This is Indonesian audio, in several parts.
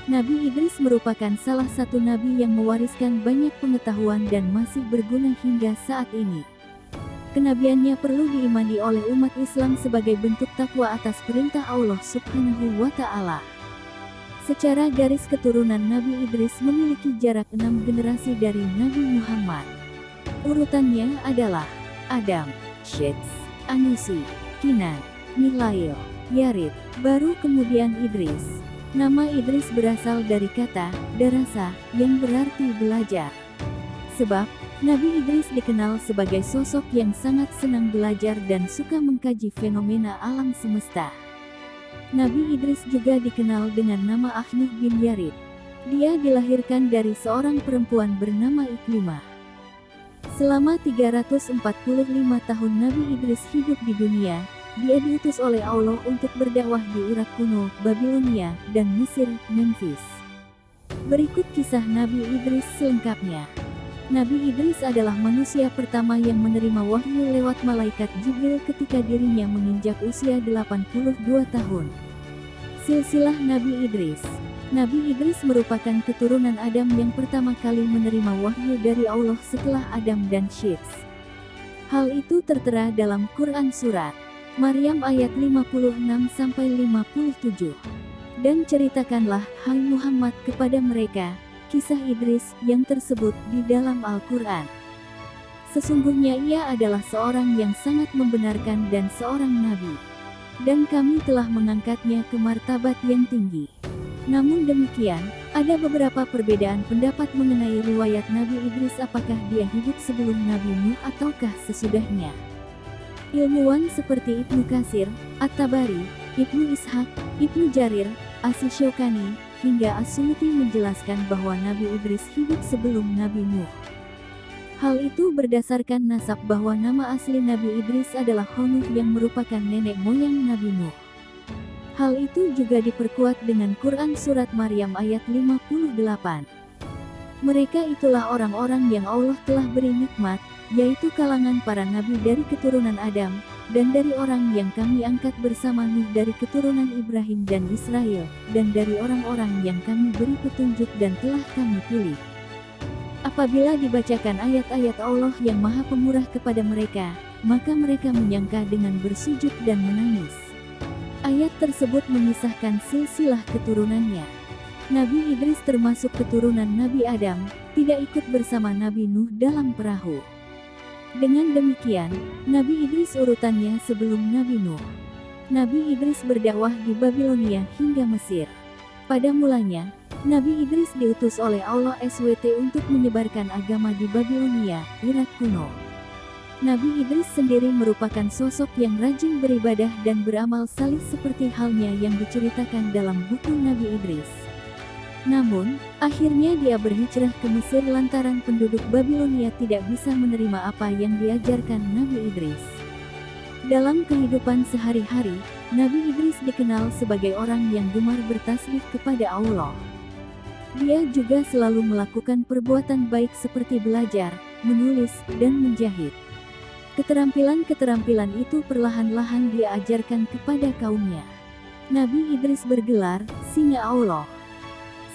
Nabi Idris merupakan salah satu nabi yang mewariskan banyak pengetahuan dan masih berguna hingga saat ini. Kenabiannya perlu diimani oleh umat Islam sebagai bentuk takwa atas perintah Allah Subhanahu wa Ta'ala. Secara garis keturunan Nabi Idris memiliki jarak 6 generasi dari Nabi Muhammad. Urutannya adalah Adam, Syets, Anusi, Kinan, Mihlail, Yarid, baru kemudian Idris. Nama Idris berasal dari kata darasa yang berarti belajar. Sebab Nabi Idris dikenal sebagai sosok yang sangat senang belajar dan suka mengkaji fenomena alam semesta. Nabi Idris juga dikenal dengan nama Ahnuh bin Yarid. Dia dilahirkan dari seorang perempuan bernama Iklimah. Selama 345 tahun Nabi Idris hidup di dunia, dia diutus oleh Allah untuk berdakwah di Irak kuno, Babilonia, dan Mesir, Memphis. Berikut kisah Nabi Idris selengkapnya. Nabi Idris adalah manusia pertama yang menerima wahyu lewat malaikat Jibril ketika dirinya menginjak usia 82 tahun. Silsilah Nabi Idris. Nabi Idris merupakan keturunan Adam yang pertama kali menerima wahyu dari Allah setelah Adam dan Syets. Hal itu tertera dalam Quran Surat Maryam ayat 56-57. Dan ceritakanlah, hai Muhammad, kepada mereka kisah Idris yang tersebut di dalam Al-Quran. Sesungguhnya ia adalah seorang yang sangat membenarkan dan seorang nabi. Dan kami telah mengangkatnya ke martabat yang tinggi. Namun demikian, ada beberapa perbedaan pendapat mengenai riwayat Nabi Idris, apakah dia hidup sebelum Nabi Nuh ataukah sesudahnya. Ilmuwan seperti Ibnu Katsir, At-Tabari, Ibnu Ishaq, Ibnu Jarir, Asy-Syaukani, hingga As-Suyuti menjelaskan bahwa Nabi Idris hidup sebelum Nabi Nuh. Hal itu berdasarkan nasab bahwa nama asli Nabi Idris adalah Honuh yang merupakan nenek moyang Nabi Nuh. Hal itu juga diperkuat dengan Quran Surat Maryam ayat 58. Mereka itulah orang-orang yang Allah telah beri nikmat, yaitu kalangan para nabi dari keturunan Adam, dan dari orang yang kami angkat bersama Nuh dari keturunan Ibrahim dan Israel, dan dari orang-orang yang kami beri petunjuk dan telah kami pilih. Apabila dibacakan ayat-ayat Allah yang Maha Pemurah kepada mereka, maka mereka menyangka dengan bersujud dan menangis. Ayat tersebut memisahkan silsilah keturunannya. Nabi Idris termasuk keturunan Nabi Adam, tidak ikut bersama Nabi Nuh dalam perahu. Dengan demikian, Nabi Idris urutannya sebelum Nabi Nuh. Nabi Idris berdakwah di Babilonia hingga Mesir. Pada mulanya, Nabi Idris diutus oleh Allah SWT untuk menyebarkan agama di Babilonia, Irak kuno. Nabi Idris sendiri merupakan sosok yang rajin beribadah dan beramal salih seperti halnya yang diceritakan dalam buku Nabi Idris. Namun, akhirnya dia berhijrah ke Mesir lantaran penduduk Babilonia tidak bisa menerima apa yang diajarkan Nabi Idris. Dalam kehidupan sehari-hari, Nabi Idris dikenal sebagai orang yang gemar bertasbih kepada Allah. Dia juga selalu melakukan perbuatan baik seperti belajar, menulis, dan menjahit. Keterampilan-keterampilan itu perlahan-lahan dia ajarkan kepada kaumnya. Nabi Idris bergelar Singa Allah.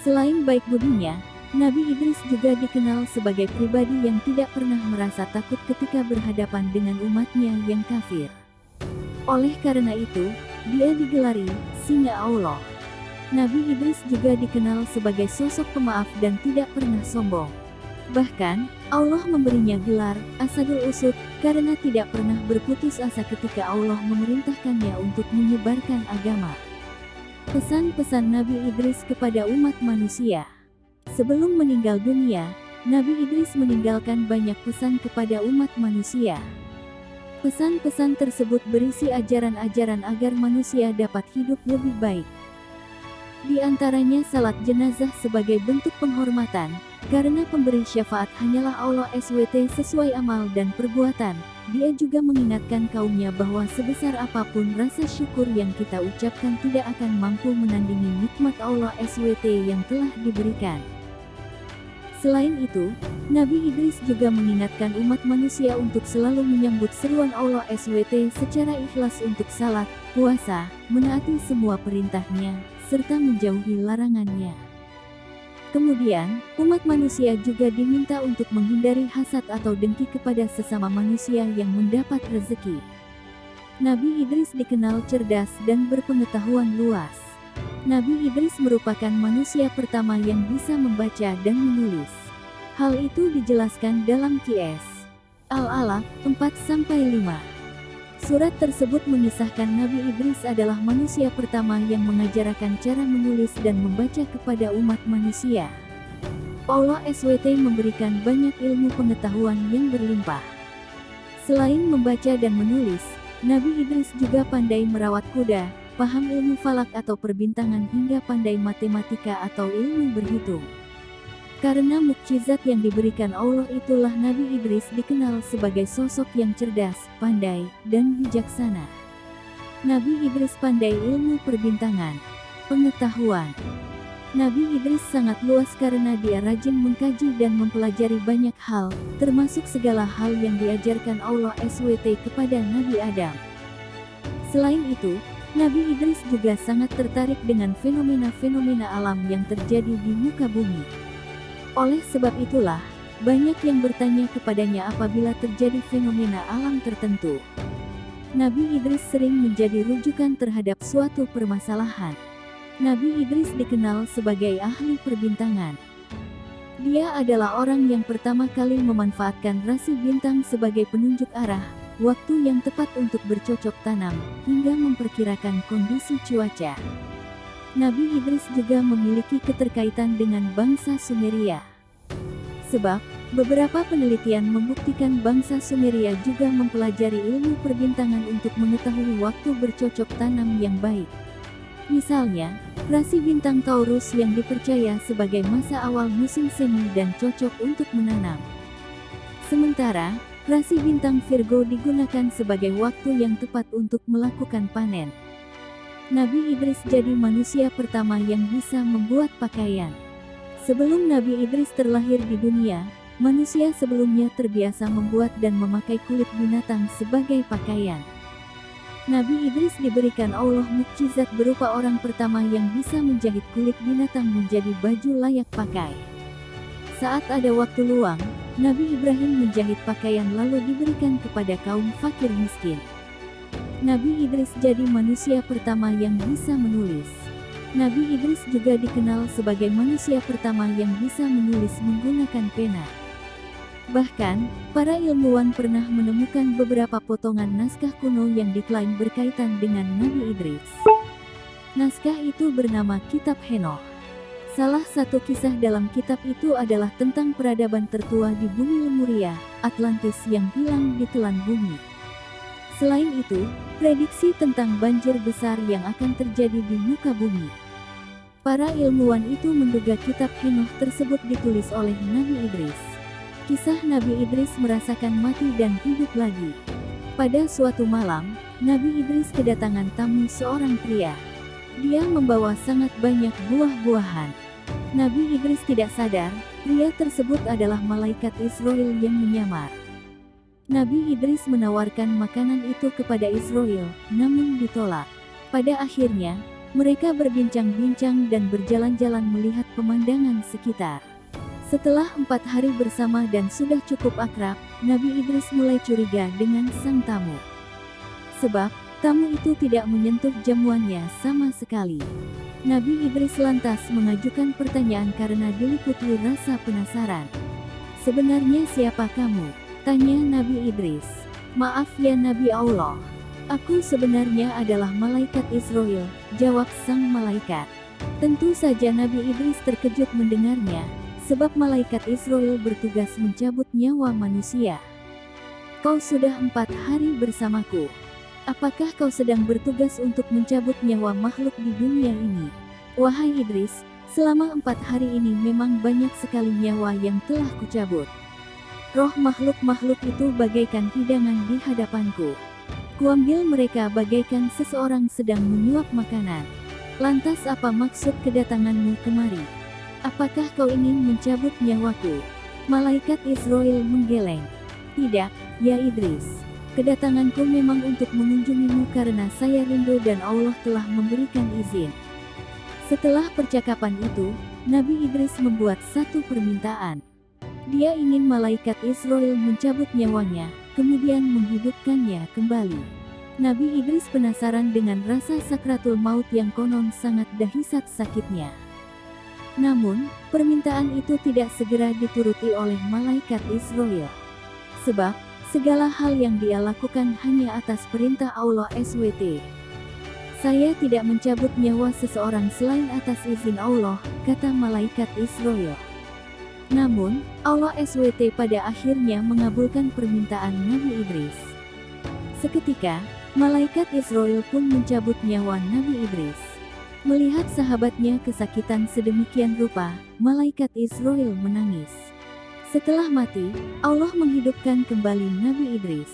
Selain baik budinya, Nabi Idris juga dikenal sebagai pribadi yang tidak pernah merasa takut ketika berhadapan dengan umatnya yang kafir. Oleh karena itu, dia digelari Singa Allah. Nabi Idris juga dikenal sebagai sosok pemaaf dan tidak pernah sombong. Bahkan, Allah memberinya gelar Asadul Usud karena tidak pernah berputus asa ketika Allah memerintahkannya untuk menyebarkan agama. Pesan-pesan Nabi Idris kepada umat manusia. Sebelum meninggal dunia, Nabi Idris meninggalkan banyak pesan kepada umat manusia. Pesan-pesan tersebut berisi ajaran-ajaran agar manusia dapat hidup lebih baik. Di antaranya salat jenazah sebagai bentuk penghormatan, karena pemberi syafaat hanyalah Allah SWT sesuai amal dan perbuatan. Dia juga mengingatkan kaumnya bahwa sebesar apapun rasa syukur yang kita ucapkan tidak akan mampu menandingi nikmat Allah SWT yang telah diberikan. Selain itu, Nabi Idris juga mengingatkan umat manusia untuk selalu menyambut seruan Allah SWT secara ikhlas untuk salat, puasa, menaati semua perintahnya, serta menjauhi larangannya. Kemudian, umat manusia juga diminta untuk menghindari hasad atau dengki kepada sesama manusia yang mendapat rezeki. Nabi Idris dikenal cerdas dan berpengetahuan luas. Nabi Idris merupakan manusia pertama yang bisa membaca dan menulis. Hal itu dijelaskan dalam Qs. Al-Alaq 4-5. Surat tersebut mengisahkan Nabi Idris adalah manusia pertama yang mengajarkan cara menulis dan membaca kepada umat manusia. Allah SWT memberikan banyak ilmu pengetahuan yang berlimpah. Selain membaca dan menulis, Nabi Idris juga pandai merawat kuda, paham ilmu falak atau perbintangan hingga pandai matematika atau ilmu berhitung. Karena mukjizat yang diberikan Allah itulah Nabi Idris dikenal sebagai sosok yang cerdas, pandai, dan bijaksana. Nabi Idris pandai ilmu perbintangan, pengetahuan. Nabi Idris sangat luas karena dia rajin mengkaji dan mempelajari banyak hal, termasuk segala hal yang diajarkan Allah SWT kepada Nabi Adam. Selain itu, Nabi Idris juga sangat tertarik dengan fenomena-fenomena alam yang terjadi di muka bumi. Oleh sebab itulah, banyak yang bertanya kepadanya apabila terjadi fenomena alam tertentu. Nabi Idris sering menjadi rujukan terhadap suatu permasalahan. Nabi Idris dikenal sebagai ahli perbintangan. Dia adalah orang yang pertama kali memanfaatkan rasi bintang sebagai penunjuk arah, waktu yang tepat untuk bercocok tanam, hingga memperkirakan kondisi cuaca. Nabi Idris juga memiliki keterkaitan dengan bangsa Sumeria. Sebab, beberapa penelitian membuktikan bangsa Sumeria juga mempelajari ilmu perbintangan untuk mengetahui waktu bercocok tanam yang baik. Misalnya, rasi bintang Taurus yang dipercaya sebagai masa awal musim semi dan cocok untuk menanam. Sementara, rasi bintang Virgo digunakan sebagai waktu yang tepat untuk melakukan panen. Nabi Idris jadi manusia pertama yang bisa membuat pakaian. Sebelum Nabi Idris terlahir di dunia, manusia sebelumnya terbiasa membuat dan memakai kulit binatang sebagai pakaian. Nabi Idris diberikan Allah mukjizat berupa orang pertama yang bisa menjahit kulit binatang menjadi baju layak pakai. Saat ada waktu luang, Nabi Ibrahim menjahit pakaian lalu diberikan kepada kaum fakir miskin. Nabi Idris jadi manusia pertama yang bisa menulis. Nabi Idris juga dikenal sebagai manusia pertama yang bisa menulis menggunakan pena. Bahkan, para ilmuwan pernah menemukan beberapa potongan naskah kuno yang diklaim berkaitan dengan Nabi Idris. Naskah itu bernama Kitab Henoch. Salah satu kisah dalam kitab itu adalah tentang peradaban tertua di bumi Lemuria, Atlantis yang hilang di telan bumi. Selain itu, prediksi tentang banjir besar yang akan terjadi di muka bumi. Para ilmuwan itu menduga kitab Henoch tersebut ditulis oleh Nabi Idris. Kisah Nabi Idris merasakan mati dan hidup lagi. Pada suatu malam, Nabi Idris kedatangan tamu seorang pria. Dia membawa sangat banyak buah-buahan. Nabi Idris tidak sadar, pria tersebut adalah malaikat Israel yang menyamar. Nabi Idris menawarkan makanan itu kepada Israel, namun ditolak. Pada akhirnya, mereka berbincang-bincang dan berjalan-jalan melihat pemandangan sekitar. Setelah 4 hari bersama dan sudah cukup akrab, Nabi Idris mulai curiga dengan sang tamu. Sebab, tamu itu tidak menyentuh jamuannya sama sekali. Nabi Idris lantas mengajukan pertanyaan karena diliputi rasa penasaran. "Sebenarnya siapa kamu?" tanya Nabi Idris. "Maaf ya Nabi Allah. Aku sebenarnya adalah malaikat Israel," jawab sang malaikat. Tentu saja Nabi Idris terkejut mendengarnya. Sebab malaikat Israel bertugas mencabut nyawa manusia. "Kau sudah 4 hari bersamaku. Apakah kau sedang bertugas untuk mencabut nyawa makhluk di dunia ini?" "Wahai Idris, selama 4 hari ini memang banyak sekali nyawa yang telah kucabut. Roh makhluk-makhluk itu bagaikan hidangan di hadapanku. Kuambil mereka bagaikan seseorang sedang menyuap makanan. Lantas apa maksud kedatanganmu kemari? Apakah kau ingin mencabut nyawaku?" Malaikat Israel menggeleng. "Tidak, ya Idris. Kedatanganku memang untuk mengunjungimu karena saya rindu dan Allah telah memberikan izin." Setelah percakapan itu, Nabi Idris membuat satu permintaan. Dia ingin malaikat Israel mencabut nyawanya, kemudian menghidupkannya kembali. Nabi Idris penasaran dengan rasa sakratul maut yang konon sangat dahsyat sakitnya. Namun, permintaan itu tidak segera dituruti oleh malaikat Israel. Sebab, segala hal yang dia lakukan hanya atas perintah Allah SWT. Saya tidak mencabut nyawa seseorang selain atas izin Allah, kata malaikat Israel. Namun, Allah SWT pada akhirnya mengabulkan permintaan Nabi Idris. Seketika, malaikat Israel pun mencabut nyawa Nabi Idris. Melihat sahabatnya kesakitan sedemikian rupa, malaikat Israel menangis. Setelah mati, Allah menghidupkan kembali Nabi Idris.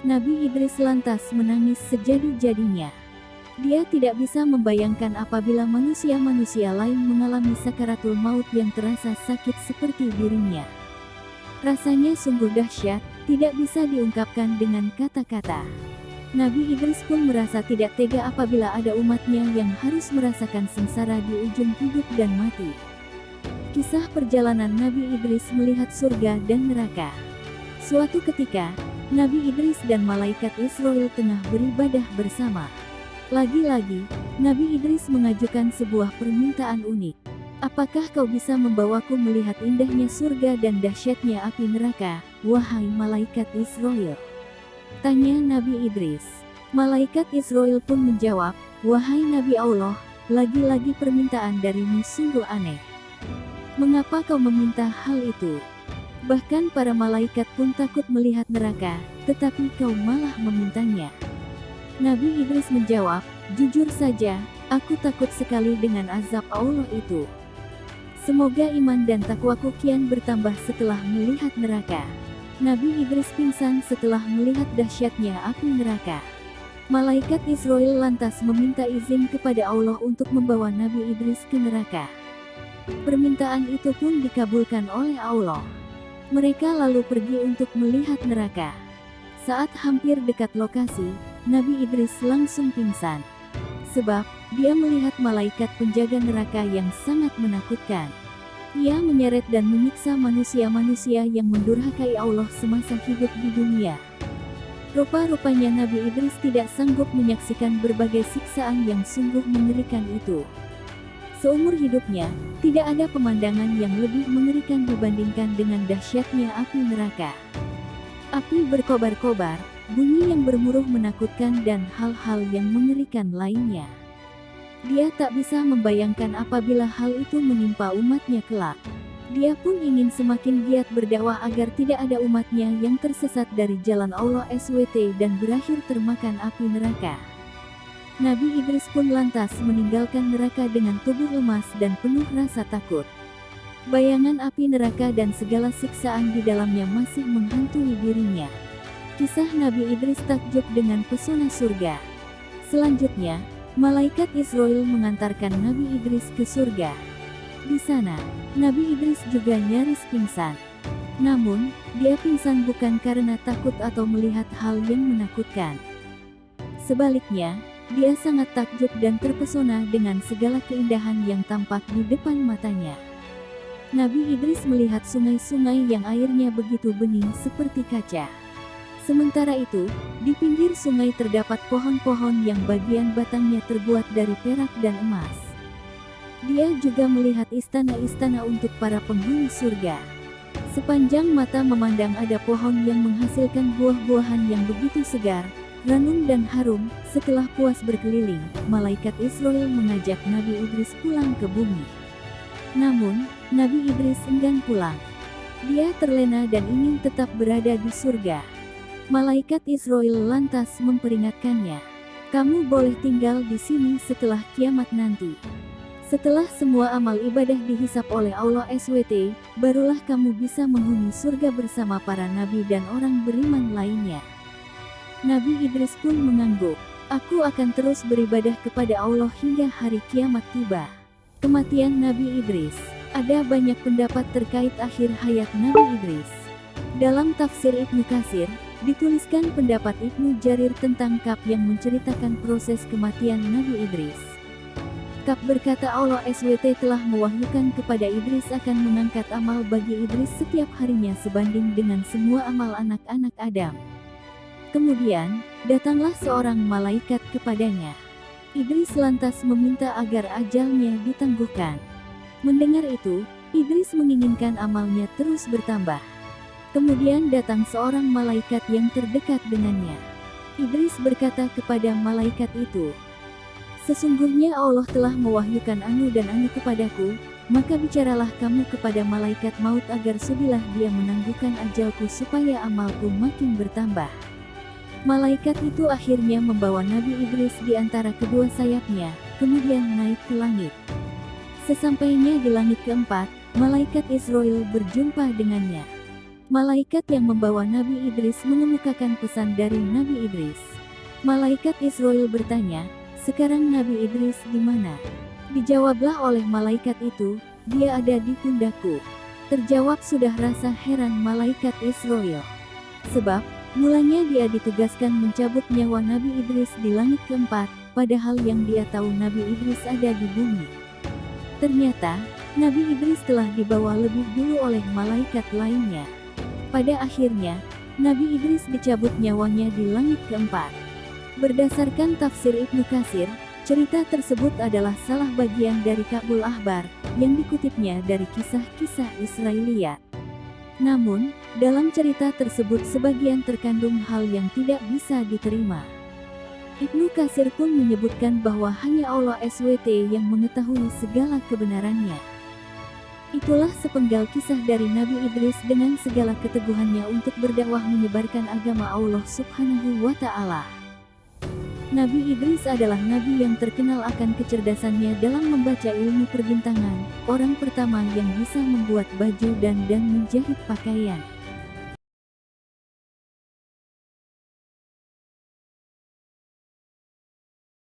Nabi Idris lantas menangis sejadi-jadinya. Dia tidak bisa membayangkan apabila manusia-manusia lain mengalami sakaratul maut yang terasa sakit seperti dirinya. Rasanya sungguh dahsyat, tidak bisa diungkapkan dengan kata-kata. Nabi Idris pun merasa tidak tega apabila ada umatnya yang harus merasakan sengsara di ujung hidup dan mati. Kisah perjalanan Nabi Idris melihat surga dan neraka. Suatu ketika, Nabi Idris dan malaikat Israel tengah beribadah bersama. Lagi-lagi, Nabi Idris mengajukan sebuah permintaan unik. Apakah kau bisa membawaku melihat indahnya surga dan dahsyatnya api neraka, wahai malaikat Israel? Tanya Nabi Idris. Malaikat Israel pun menjawab, wahai Nabi Allah, lagi-lagi permintaan darimu sungguh aneh. Mengapa kau meminta hal itu? Bahkan para malaikat pun takut melihat neraka, tetapi kau malah memintanya. Nabi Idris menjawab, jujur saja, aku takut sekali dengan azab Allah itu. Semoga iman dan takwaku kian bertambah setelah melihat neraka. Nabi Idris pingsan setelah melihat dahsyatnya api neraka. Malaikat Israel lantas meminta izin kepada Allah untuk membawa Nabi Idris ke neraka. Permintaan itu pun dikabulkan oleh Allah. Mereka lalu pergi untuk melihat neraka. Saat hampir dekat lokasi, Nabi Idris langsung pingsan. Sebab, dia melihat malaikat penjaga neraka yang sangat menakutkan. Ia menyeret dan menyiksa manusia-manusia yang mendurhakai Allah semasa hidup di dunia. Rupa-rupanya Nabi Idris tidak sanggup menyaksikan berbagai siksaan yang sungguh mengerikan itu. Seumur hidupnya, tidak ada pemandangan yang lebih mengerikan dibandingkan dengan dahsyatnya api neraka. Api berkobar-kobar, bunyi yang bermuruh menakutkan dan hal-hal yang mengerikan lainnya. Dia tak bisa membayangkan apabila hal itu menimpa umatnya kelak. Dia pun ingin semakin giat berdakwah agar tidak ada umatnya yang tersesat dari jalan Allah SWT dan berakhir termakan api neraka. Nabi Idris pun lantas meninggalkan neraka dengan tubuh lemas dan penuh rasa takut. Bayangan api neraka dan segala siksaan di dalamnya masih menghantui dirinya. Kisah Nabi Idris takjub dengan pesona surga. Selanjutnya, malaikat Israel mengantarkan Nabi Idris ke surga. Di sana, Nabi Idris juga nyaris pingsan. Namun, dia pingsan bukan karena takut atau melihat hal yang menakutkan. Sebaliknya, dia sangat takjub dan terpesona dengan segala keindahan yang tampak di depan matanya. Nabi Idris melihat sungai-sungai yang airnya begitu bening seperti kaca. Sementara itu, di pinggir sungai terdapat pohon-pohon yang bagian batangnya terbuat dari perak dan emas. Dia juga melihat istana-istana untuk para penghuni surga. Sepanjang mata memandang ada pohon yang menghasilkan buah-buahan yang begitu segar, ranum dan harum. Setelah puas berkeliling, malaikat Israel mengajak Nabi Idris pulang ke bumi. Namun, Nabi Idris enggan pulang. Dia terlena dan ingin tetap berada di surga. Malaikat Israel lantas memperingatkannya, kamu boleh tinggal di sini setelah kiamat nanti. Setelah semua amal ibadah dihisap oleh Allah SWT, barulah kamu bisa menghuni surga bersama para nabi dan orang beriman lainnya. Nabi Idris pun mengangguk, aku akan terus beribadah kepada Allah hingga hari kiamat tiba. Kematian Nabi Idris. Ada banyak pendapat terkait akhir hayat Nabi Idris. Dalam tafsir Ibnu Katsir, dituliskan pendapat Ibnu Jarir tentang Kab yang menceritakan proses kematian Nabi Idris. Kap berkata Allah SWT telah mewahyukan kepada Idris akan mengangkat amal bagi Idris setiap harinya sebanding dengan semua amal anak-anak Adam. Kemudian, datanglah seorang malaikat kepadanya. Idris lantas meminta agar ajalnya ditangguhkan. Mendengar itu, Idris menginginkan amalnya terus bertambah. Kemudian datang seorang malaikat yang terdekat dengannya. Idris berkata kepada malaikat itu, "Sesungguhnya Allah telah mewahyukan anu dan anu kepadaku, maka bicaralah kamu kepada malaikat maut agar sudilah dia menangguhkan ajalku supaya amalku makin bertambah." Malaikat itu akhirnya membawa Nabi Idris di antara kedua sayapnya, kemudian naik ke langit. Sesampainya di langit keempat, malaikat Israel berjumpa dengannya. Malaikat yang membawa Nabi Idris mengemukakan pesan dari Nabi Idris. Malaikat Israel bertanya, "Sekarang Nabi Idris di mana?" Dijawablah oleh malaikat itu, "Dia ada di pundakku." Terjawab sudah rasa heran malaikat Israel. Sebab, mulanya dia ditugaskan mencabut nyawa Nabi Idris di langit keempat, padahal yang dia tahu Nabi Idris ada di bumi. Ternyata, Nabi Idris telah dibawa lebih dulu oleh malaikat lainnya. Pada akhirnya, Nabi Idris dicabut nyawanya di langit keempat. Berdasarkan tafsir Ibnu Katsir, cerita tersebut adalah salah bagian dari Ka'bul Ahbar, yang dikutipnya dari kisah-kisah Israiliyat. Namun, dalam cerita tersebut sebagian terkandung hal yang tidak bisa diterima. Ibnu Katsir pun menyebutkan bahwa hanya Allah SWT yang mengetahui segala kebenarannya. Itulah sepenggal kisah dari Nabi Idris dengan segala keteguhannya untuk berdakwah menyebarkan agama Allah Subhanahu wa Ta'ala. Nabi Idris adalah nabi yang terkenal akan kecerdasannya dalam membaca ilmu perbintangan, orang pertama yang bisa membuat baju dan menjahit pakaian.